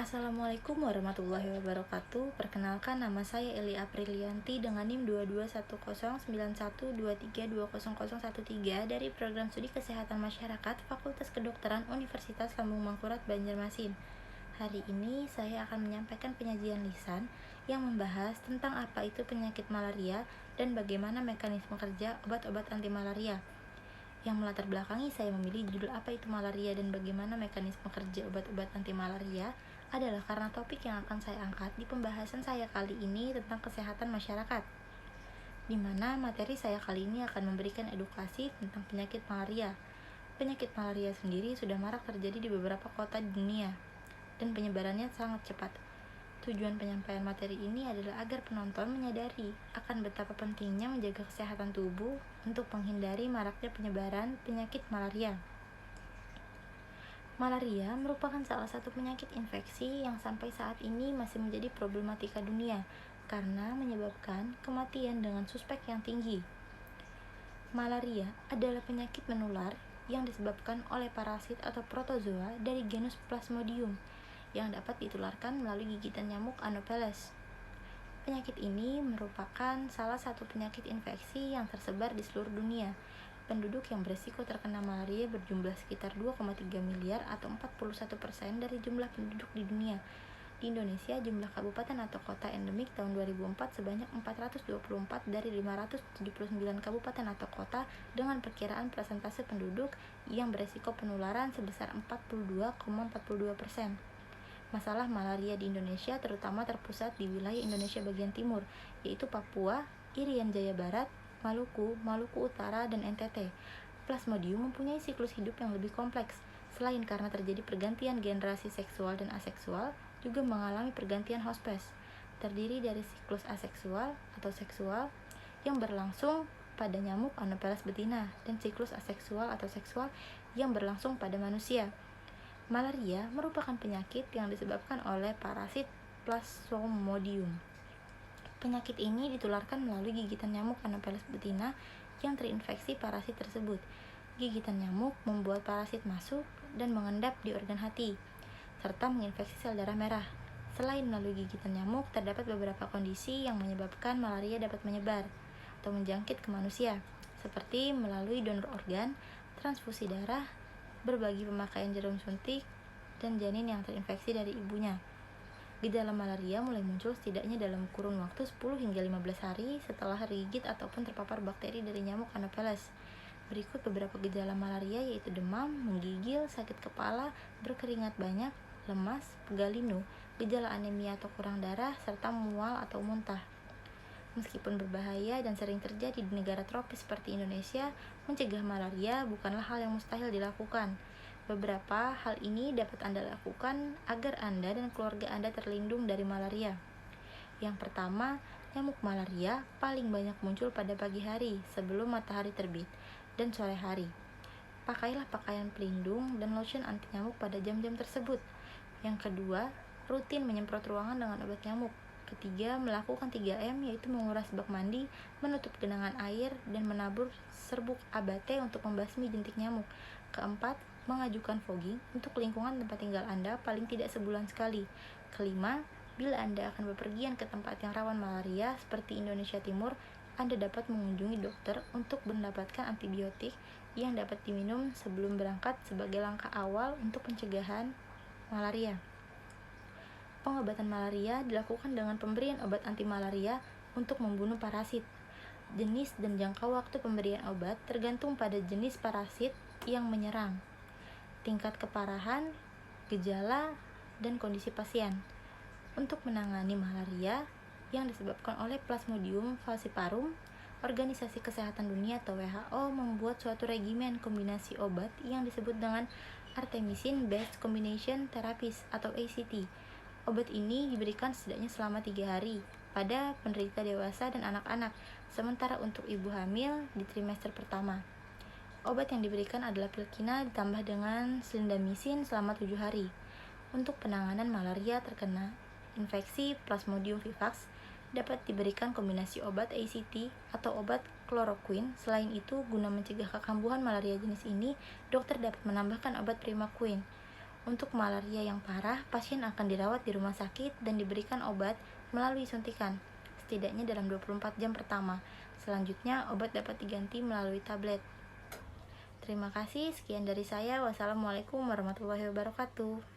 Assalamualaikum warahmatullahi wabarakatuh. Perkenalkan, nama saya Eli Aprilianti dengan NIM 22109123200013 dari Program Studi Kesehatan Masyarakat Fakultas Kedokteran Universitas Lambung Mangkurat Banjarmasin. Hari ini saya akan menyampaikan penyajian lisan yang membahas tentang apa itu penyakit malaria dan bagaimana mekanisme kerja obat-obat anti malaria. Yang melatar belakangi saya memilih judul apa itu malaria dan bagaimana mekanisme kerja obat-obat anti malaria adalah karena topik yang akan saya angkat di pembahasan saya kali ini tentang kesehatan masyarakat, di mana materi saya kali ini akan memberikan edukasi tentang penyakit malaria. Penyakit malaria sendiri sudah marak terjadi di beberapa kota di dunia, dan penyebarannya sangat cepat. Tujuan penyampaian materi ini adalah agar penonton menyadari akan betapa pentingnya menjaga kesehatan tubuh untuk menghindari maraknya penyebaran penyakit malaria. Malaria merupakan salah satu penyakit infeksi yang sampai saat ini masih menjadi problematika dunia karena menyebabkan kematian dengan suspek yang tinggi. Malaria adalah penyakit menular yang disebabkan oleh parasit atau protozoa dari genus Plasmodium yang dapat ditularkan melalui gigitan nyamuk Anopheles. Penyakit ini merupakan salah satu penyakit infeksi yang tersebar di seluruh dunia. Penduduk yang berisiko terkena malaria berjumlah sekitar 2,3 miliar atau 41% dari jumlah penduduk di dunia. Di Indonesia, jumlah kabupaten atau kota endemik tahun 2004 sebanyak 424 dari 579 kabupaten atau kota dengan perkiraan persentase penduduk yang berisiko penularan sebesar 42,42%. Masalah malaria di Indonesia terutama terpusat di wilayah Indonesia bagian timur, yaitu Papua, Irian Jaya Barat, Maluku, Maluku Utara, dan NTT. Plasmodium mempunyai siklus hidup yang lebih kompleks. Selain karena terjadi pergantian generasi seksual dan aseksual, juga mengalami pergantian hospes. Terdiri dari siklus aseksual atau seksual yang berlangsung pada nyamuk Anopheles betina dan siklus aseksual atau seksual yang berlangsung pada manusia. Malaria merupakan penyakit yang disebabkan oleh parasit Plasmodium. Penyakit ini ditularkan melalui gigitan nyamuk Anopheles betina yang terinfeksi parasit tersebut. Gigitan nyamuk membuat parasit masuk dan mengendap di organ hati, serta menginfeksi sel darah merah. Selain melalui gigitan nyamuk, terdapat beberapa kondisi yang menyebabkan malaria dapat menyebar atau menjangkit ke manusia, seperti melalui donor organ, transfusi darah, berbagi pemakaian jarum suntik, dan janin yang terinfeksi dari ibunya. Gejala malaria mulai muncul setidaknya dalam kurun waktu 10 hingga 15 hari setelah digigit ataupun terpapar bakteri dari nyamuk Anopheles. Berikut beberapa gejala malaria yaitu demam, menggigil, sakit kepala, berkeringat banyak, lemas, pegal linu, gejala anemia atau kurang darah, serta mual atau muntah. Meskipun berbahaya dan sering terjadi di negara tropis seperti Indonesia, mencegah malaria bukanlah hal yang mustahil dilakukan. Beberapa hal ini dapat Anda lakukan agar Anda dan keluarga Anda terlindung dari malaria. Yang pertama, nyamuk malaria paling banyak muncul pada pagi hari sebelum matahari terbit dan sore hari. Pakailah pakaian pelindung dan lotion anti nyamuk pada jam-jam tersebut. Yang kedua, rutin menyemprot ruangan dengan obat nyamuk. Ketiga, melakukan 3M yaitu menguras bak mandi, menutup genangan air, dan menabur serbuk abate untuk membasmi jentik nyamuk. Keempat, mengajukan fogging untuk lingkungan tempat tinggal Anda paling tidak sebulan sekali. Kelima, bila Anda akan bepergian ke tempat yang rawan malaria seperti Indonesia Timur, Anda dapat mengunjungi dokter untuk mendapatkan antibiotik yang dapat diminum sebelum berangkat sebagai langkah awal untuk pencegahan malaria. Pengobatan malaria dilakukan dengan pemberian obat anti malaria untuk membunuh parasit. Jenis dan jangka waktu pemberian obat tergantung pada jenis parasit yang menyerang, tingkat keparahan, gejala, dan kondisi pasien. Untuk menangani malaria yang disebabkan oleh Plasmodium falciparum, Organisasi Kesehatan Dunia atau WHO membuat suatu regimen kombinasi obat yang disebut dengan Artemisinin Based Combination Therapies atau ACT. Obat ini diberikan setidaknya selama 3 hari pada penderita dewasa dan anak-anak, sementara untuk ibu hamil di trimester pertama. Obat yang diberikan adalah pilkina ditambah dengan silindamisin selama 7 hari. Untuk penanganan malaria terkena infeksi Plasmodium vivax, dapat diberikan kombinasi obat ACT atau obat kloroquine. Selain itu, guna mencegah kekambuhan malaria jenis ini, dokter dapat menambahkan obat primaquine. Untuk malaria yang parah, pasien akan dirawat di rumah sakit dan diberikan obat melalui suntikan, setidaknya dalam 24 jam pertama. Selanjutnya, obat dapat diganti melalui tablet. Terima kasih, sekian dari saya. Wassalamualaikum warahmatullahi wabarakatuh.